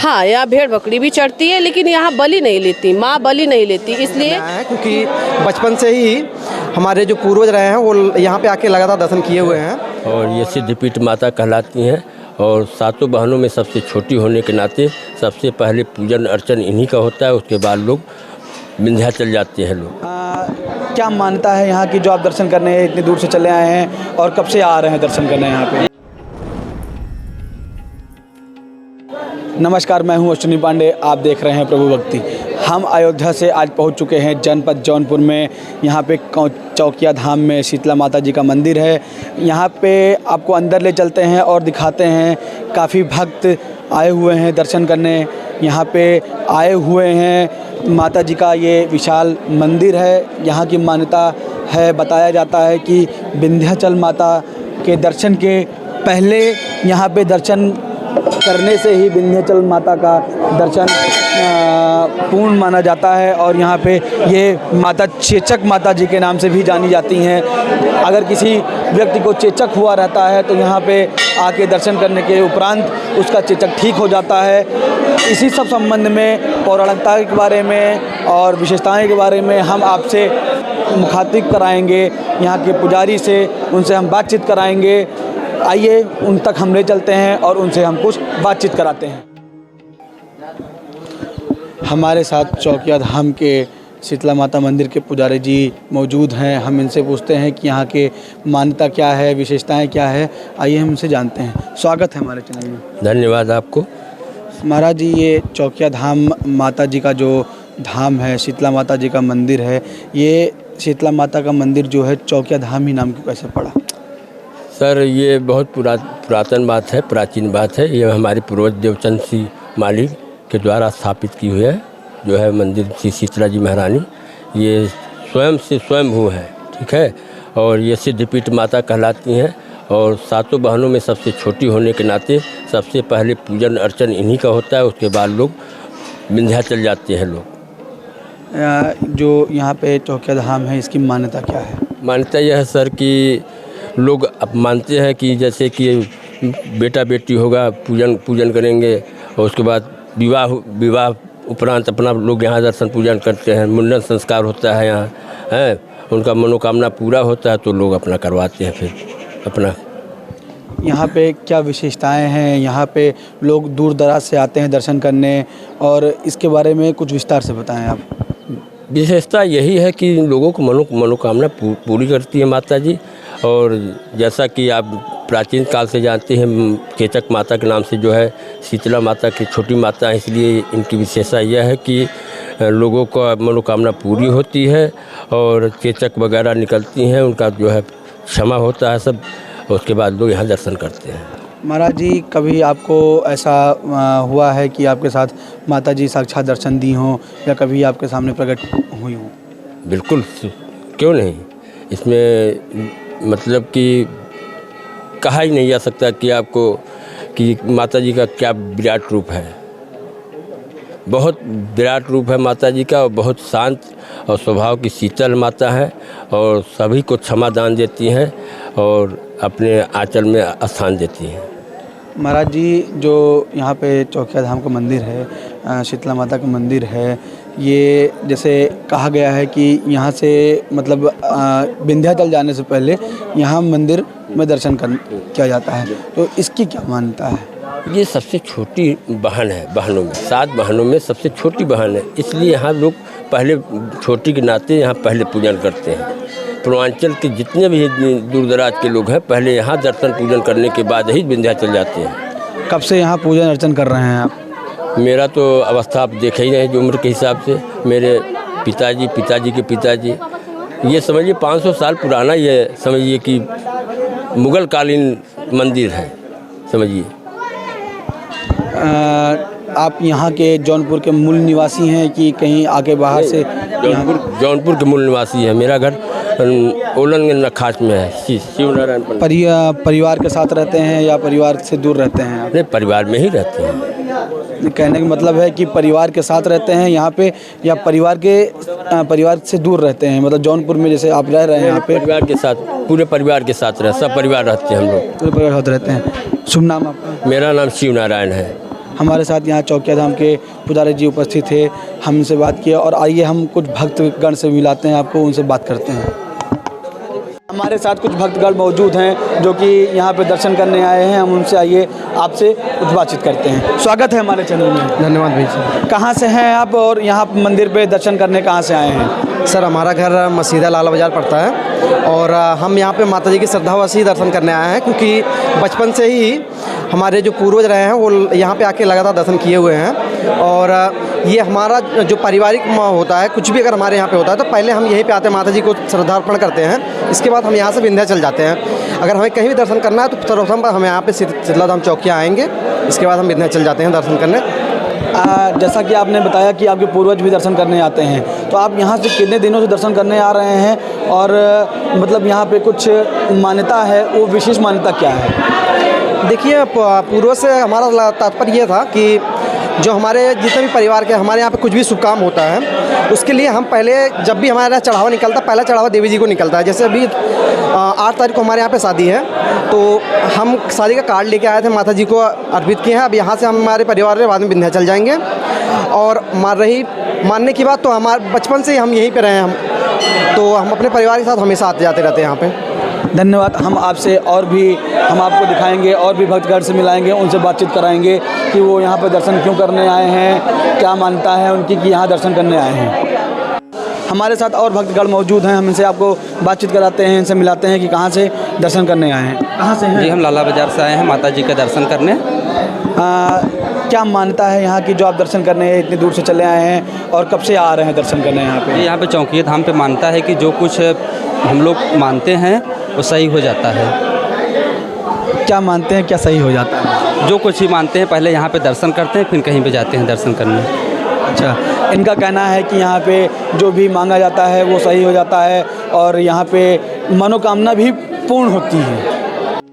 हाँ, यहाँ भेड़ बकरी भी चढ़ती है, लेकिन यहाँ बलि नहीं लेती, माँ बलि नहीं लेती, इसलिए क्योंकि बचपन से ही हमारे जो पूर्वज रहे हैं वो यहाँ पे आके लगातार दर्शन किए हुए हैं। और ये सिद्धपीठ माता कहलाती हैं और सातों बहनों में सबसे छोटी होने के नाते सबसे पहले पूजन अर्चन इन्हीं का होता है। उसके बाद लोग विंध्याचल जाते हैं लोग। क्या मान्यता है यहाँ की जो आप दर्शन करने इतनी दूर से चले आए हैं और कब से आ रहे हैं दर्शन करने यहाँ पे? नमस्कार, मैं हूँ अश्विनी पांडे, आप देख रहे हैं प्रभु भक्ति। हम अयोध्या से आज पहुँच चुके हैं जनपद जौनपुर में। यहाँ पे चौकिया धाम में शीतला माता जी का मंदिर है। यहाँ पे आपको अंदर ले चलते हैं और दिखाते हैं। काफ़ी भक्त आए हुए हैं दर्शन करने, यहाँ पे आए हुए हैं। माता जी का ये विशाल मंदिर है। यहाँ की मान्यता है, बताया जाता है कि विंध्याचल माता के दर्शन के पहले यहाँ पे दर्शन करने से ही विंध्याचल माता का दर्शन पूर्ण माना जाता है। और यहाँ पे ये माता चेचक माता जी के नाम से भी जानी जाती हैं। अगर किसी व्यक्ति को चेचक हुआ रहता है तो यहाँ पे आके दर्शन करने के उपरांत उसका चेचक ठीक हो जाता है। इसी सब संबंध में, पौराणिकता के बारे में और विशेषताएं के बारे में हम आपसे मुखातिब कराएंगे यहाँ के पुजारी से, उनसे हम बातचीत कराएंगे। आइए उन तक हम ले चलते हैं और उनसे हम कुछ बातचीत कराते हैं। हमारे साथ चौकिया धाम के शीतला माता मंदिर के पुजारी जी मौजूद हैं। हम इनसे पूछते हैं कि यहाँ के मान्यता क्या है, विशेषताएं क्या है। आइए हम इनसे जानते हैं। स्वागत है हमारे चैनल में। धन्यवाद आपको। महाराज जी, ये चौकिया धाम माता जी का जो धाम है, शीतला माता जी का मंदिर है, ये शीतला माता का मंदिर जो है चौकिया धाम ही नाम क्यों कैसे पड़ा? सर, ये बहुत पुरातन बात है, प्राचीन बात है। ये हमारे पूर्वज देवचंद सिंह माली के द्वारा स्थापित की हुई है जो है मंदिर श्री शीतला जी महारानी। ये स्वयं से स्वयंभू है, ठीक है। और ये सिद्धपीठ माता कहलाती हैं और सातों बहनों में सबसे छोटी होने के नाते सबसे पहले पूजन अर्चन इन्हीं का होता है। उसके बाद लोग विंध्याचल जाते हैं लोग। जो यहाँ पे चौकिया धाम है, इसकी मान्यता क्या है? मान्यता यह है सर कि लोग अब मानते हैं कि जैसे कि बेटा बेटी होगा, पूजन करेंगे और उसके बाद विवाह उपरांत अपना लोग यहाँ दर्शन पूजन करते हैं। मुंडन संस्कार होता है यहाँ, है उनका मनोकामना पूरा होता है तो लोग अपना करवाते हैं फिर अपना। यहाँ पे क्या विशेषताएं हैं? यहाँ पे लोग दूर दराज से आते हैं दर्शन करने, और इसके बारे में कुछ विस्तार से बताएं आप। विशेषता यही है कि लोगों को मनोकामना पूरी करती है माता जी। और जैसा कि आप प्राचीन काल से जानते हैं, चेचक माता के नाम से जो है शीतला माता की छोटी माता है, इसलिए इनकी विशेषता यह है कि लोगों का मनोकामना पूरी होती है और चेचक वगैरह निकलती हैं, उनका जो है क्षमा होता है सब। उसके बाद लोग यहाँ दर्शन करते हैं। महाराज जी, कभी आपको ऐसा हुआ है कि आपके साथ माता जी साक्षात दर्शन दी हों या कभी आपके सामने प्रकट हुई हों? बिल्कुल, क्यों नहीं। इसमें मतलब कि कहा ही नहीं जा सकता कि आपको कि माता जी का क्या विराट रूप है। बहुत विराट रूप है माता जी का और बहुत शांत और स्वभाव की शीतल माता है और सभी को क्षमा दान देती हैं और अपने आंचल में स्थान देती हैं। महाराज जी, जो यहाँ पे चौकिया धाम का मंदिर है, शीतला माता का मंदिर है, ये जैसे कहा गया है कि यहाँ से मतलब विंध्याचल जाने से पहले यहाँ मंदिर में दर्शन किया जाता है, तो इसकी क्या मान्यता है? ये सबसे छोटी बहन है, बहनों में 7 बहनों में सबसे छोटी बहन है, इसलिए यहाँ लोग पहले छोटी के नाते यहाँ पहले पूजन करते हैं। पूर्वांचल के जितने भी दूर दराज के लोग हैं पहले यहाँ दर्शन पूजन करने के बाद ही विंध्याचल जाते हैं। कब से यहाँ पूजन अर्चन कर रहे हैं आप? मेरा तो अवस्था आप देख ही रहे हैं जो उम्र के हिसाब से। मेरे पिताजी के पिताजी, ये समझिए 500 साल पुराना, ये समझिए कि मुग़ल कालीन मंदिर है समझिए। आप यहाँ के जौनपुर के मूल निवासी हैं कि कहीं आके बाहर से? जौनपुर के मूल निवासी है। मेरा घर ओलन नखास में है, शिवनारायण। परिवार के साथ रहते हैं या परिवार से दूर रहते हैं आप? नहीं, परिवार में ही रहते हैं। कहने का मतलब है कि परिवार के साथ रहते हैं यहाँ पे या परिवार से दूर रहते हैं? मतलब जौनपुर में जैसे आप रह रहे हैं यहाँ पे परिवार के साथ, पूरे परिवार के साथ सब परिवार रहते हैं हम लोग। पूरे परिवार के साथ रहते हैं। शुभ नाम आपका? मेरा नाम शिवनारायण है। हमारे साथ यहाँ चौकिया धाम के पुजारी जी उपस्थित थे, हमसे बात किया। और आइए हम कुछ भक्तगण से मिलाते हैं आपको, उनसे बात करते हैं। हमारे साथ कुछ भक्तगण मौजूद हैं जो कि यहाँ पे दर्शन करने आए हैं, हम उनसे आइए आपसे कुछ बातचीत करते हैं। स्वागत है हमारे चैनल में। धन्यवाद भाई। कहाँ से हैं आप और यहाँ मंदिर पे दर्शन करने कहाँ से आए हैं? सर हमारा घर मसीदा लाला बाज़ार पड़ता है और हम यहाँ पे माता जी की श्रद्धावश ही दर्शन करने आए हैं, क्योंकि बचपन से ही हमारे जो पूर्वज रहे हैं वो यहाँ पे आके लगातार दर्शन किए हुए हैं। और ये हमारा जो पारिवारिक होता है, कुछ भी अगर हमारे यहाँ पे होता है तो पहले हम यहीं पे आते हैं, माता जी को श्रद्धार्पण करते हैं। इसके बाद हम यहाँ से विंध्याचल जाते हैं। अगर हमें कहीं भी दर्शन करना है तो सर्वप्रथम हम यहाँ पे शीतला धाम चौकिया आएंगे, इसके बाद हम विंध्याचल जाते हैं दर्शन करने। जैसा कि आपने बताया कि आपके पूर्वज भी दर्शन करने आते हैं, तो आप यहाँ से कितने दिनों से दर्शन करने आ रहे हैं? और मतलब यहाँ पे कुछ मान्यता है, वो विशेष मान्यता क्या है? देखिए, पूर्व से हमारा तात्पर्य ये था कि जो हमारे जितने भी परिवार के हमारे यहाँ पे कुछ भी शुभ काम होता है, उसके लिए हम पहले जब भी हमारे यहाँ चढ़ावा निकलता, पहला चढ़ावा देवी जी को निकलता है। जैसे अभी 8 तारीख को हमारे यहाँ पे शादी है, तो हम शादी का कार्ड लेके आए थे, माता जी को अर्पित किए हैं। अब यहाँ से हम हमारे परिवार के बाद में विंध्याचल जाएंगे। और मानने की बात तो हमारे बचपन से ही हम यहीं पे रहे हैं, तो हम अपने परिवार के साथ हमेशा आते जाते रहते हैं यहाँ पे। धन्यवाद। हम आपसे और भी हम आपको दिखाएंगे और भी भक्तगण से मिलाएंगे, उनसे बातचीत कराएंगे कि वो यहाँ पर दर्शन क्यों करने आए हैं, क्या मान्यता है उनकी कि यहाँ दर्शन करने आए हैं। हमारे साथ और भक्तगण मौजूद हैं, हम इनसे आपको बातचीत कराते हैं, इनसे मिलाते हैं कि कहाँ से दर्शन करने आए हैं। कहाँ से हैं? जी, हम लाला बाज़ार से आए हैं माता जी का दर्शन करने। क्या मान्यता है यहाँ की जो आप दर्शन करने इतनी दूर से चले आए हैं, और कब से आ रहे हैं दर्शन करने यहाँ पे? यहाँ पे चौकिया धाम पे मानता है कि जो कुछ हम लोग मानते हैं वो सही हो जाता है। क्या मानते हैं, क्या सही हो जाता है? जो कुछ ही मानते हैं पहले यहाँ पे दर्शन करते हैं, फिर कहीं पे जाते हैं दर्शन करने। अच्छा, इनका कहना है कि यहाँ पे जो भी मांगा जाता है वो सही हो जाता है और यहाँ पे मनोकामना भी पूर्ण होती है।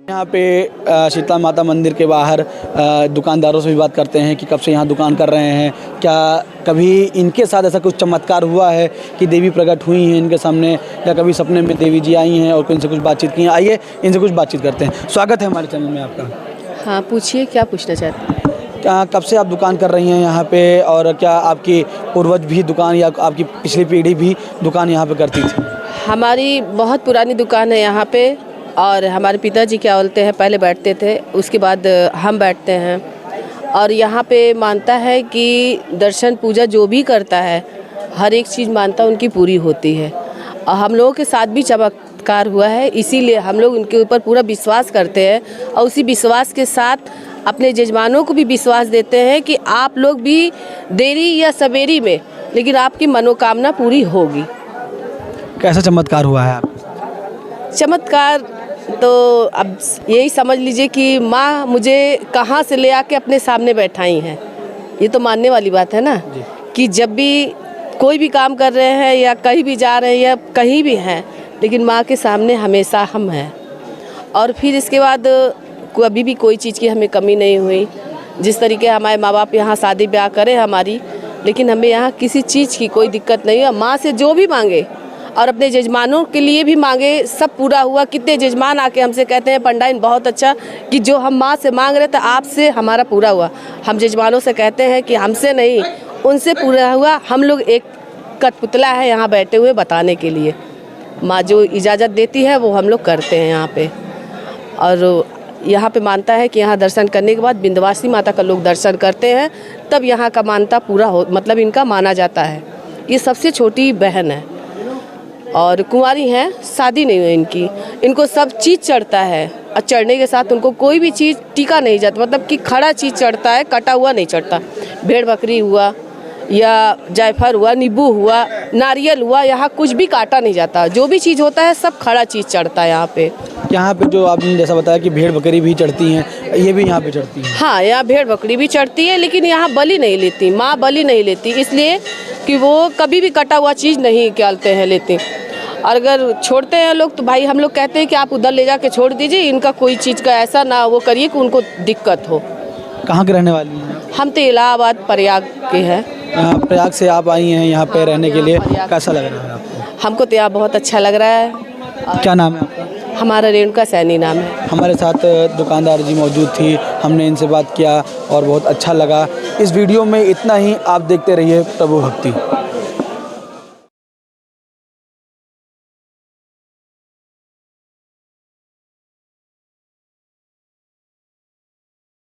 यहाँ पे शीतला माता मंदिर के बाहर दुकानदारों से भी बात करते हैं कि कब से यहाँ दुकान कर रहे हैं, क्या कभी इनके साथ ऐसा कुछ चमत्कार हुआ है कि देवी प्रकट हुई हैं इनके सामने, या कभी सपने में देवी जी आई हैं और इनसे कुछ बातचीत की है? आइए इनसे कुछ बातचीत करते हैं। स्वागत है हमारे चैनल में आपका। हाँ, पूछिए, क्या पूछना चाहते हैं? कब से आप दुकान कर रही हैं यहाँ पे, और क्या आपकी पूर्वज भी दुकान या आपकी पिछली पीढ़ी भी दुकान यहाँ पे करती थी? हमारी बहुत पुरानी दुकान है यहाँ पे, और हमारे पिताजी क्या बोलते हैं पहले बैठते थे, उसके बाद हम बैठते हैं। और यहाँ पे मानता है कि दर्शन पूजा जो भी करता है, हर एक चीज़ मानता उनकी पूरी होती है। और हम लोगों के साथ भी चमत्कार हुआ है, इसीलिए हम लोग उनके ऊपर पूरा विश्वास करते हैं। और उसी विश्वास के साथ अपने जजमानों को भी विश्वास देते हैं कि आप लोग भी देरी या सवेरी में, लेकिन आपकी मनोकामना पूरी होगी। कैसा चमत्कार हुआ है आप? चमत्कार तो अब यही समझ लीजिए कि माँ मुझे कहाँ से ले आके अपने सामने बैठाई हैं। ये तो मानने वाली बात है ना, कि जब भी कोई भी काम कर रहे हैं या कहीं भी जा रहे हैं या कहीं भी हैं, लेकिन माँ के सामने हमेशा हम हैं। और फिर इसके बाद कभी भी कोई चीज़ की हमें कमी नहीं हुई। जिस तरीके हमारे माँ बाप यहाँ शादी ब्याह करें हमारी, लेकिन हमें यहाँ किसी चीज़ की कोई दिक्कत नहीं है। माँ से जो भी मांगे और अपने जजमानों के लिए भी मांगे, सब पूरा हुआ। कितने जजमान आके हमसे कहते हैं पंडाइन बहुत अच्छा, कि जो हम माँ से मांग रहे थे आपसे हमारा पूरा हुआ। हम जजमानों से कहते हैं कि हमसे नहीं, उनसे पूरा हुआ। हम लोग एक कठपुतला है यहाँ बैठे हुए बताने के लिए। माँ जो इजाज़त देती है वो हम लोग करते हैं यहाँ पे। और यहाँ पे मानता है कि यहाँ दर्शन करने के बाद विंध्यवासिनी माता का लोग दर्शन करते हैं, तब यहाँ का मानता पूरा हो, मतलब इनका माना जाता है। ये सबसे छोटी बहन है और कुंवारी हैं, शादी नहीं हुई इनकी। इनको सब चीज़ चढ़ता है, और चढ़ने के साथ उनको कोई भी चीज़ टीका नहीं जाता, मतलब कि खड़ा चीज़ चढ़ता है, कटा हुआ नहीं चढ़ता। भेड़ बकरी हुआ या जायफल हुआ, नींबू हुआ, नारियल हुआ, यहाँ कुछ भी काटा नहीं जाता। जो भी चीज़ होता है सब खड़ा चीज़ चढ़ता है यहाँ पे। यहाँ पे जो आपने जैसा बताया कि भेड़ बकरी भी चढ़ती हैं, ये भी यहाँ पे चढ़ती हैं? हाँ, यहाँ भेड़ बकरी भी चढ़ती है, लेकिन यहाँ बलि नहीं लेती, माँ बलि नहीं लेती, इसलिए कि वो कभी भी कटा हुआ चीज़ नहीं निकालते हैं, लेते। और अगर छोड़ते हैं लोग तो भाई हम लोग कहते हैं कि आप उधर ले जाके छोड़ दीजिए, इनका कोई चीज़ का ऐसा ना वो करिए कि उनको दिक्कत हो। कहाँ के रहने वाली हैं? हम तो इलाहाबाद प्रयाग के हैं। प्रयाग से आप आई हैं यहाँ पे रहने के लिए, कैसा लग रहा है आपको? हमको तो यहाँ बहुत अच्छा लग रहा है। क्या नाम है आपका? हमारा रेणुका सैनी नाम है। हमारे साथ दुकानदार जी मौजूद थी, हमने इनसे बात किया और बहुत अच्छा लगा। इस वीडियो में इतना ही। आप देखते रहिए प्रभु भक्ति।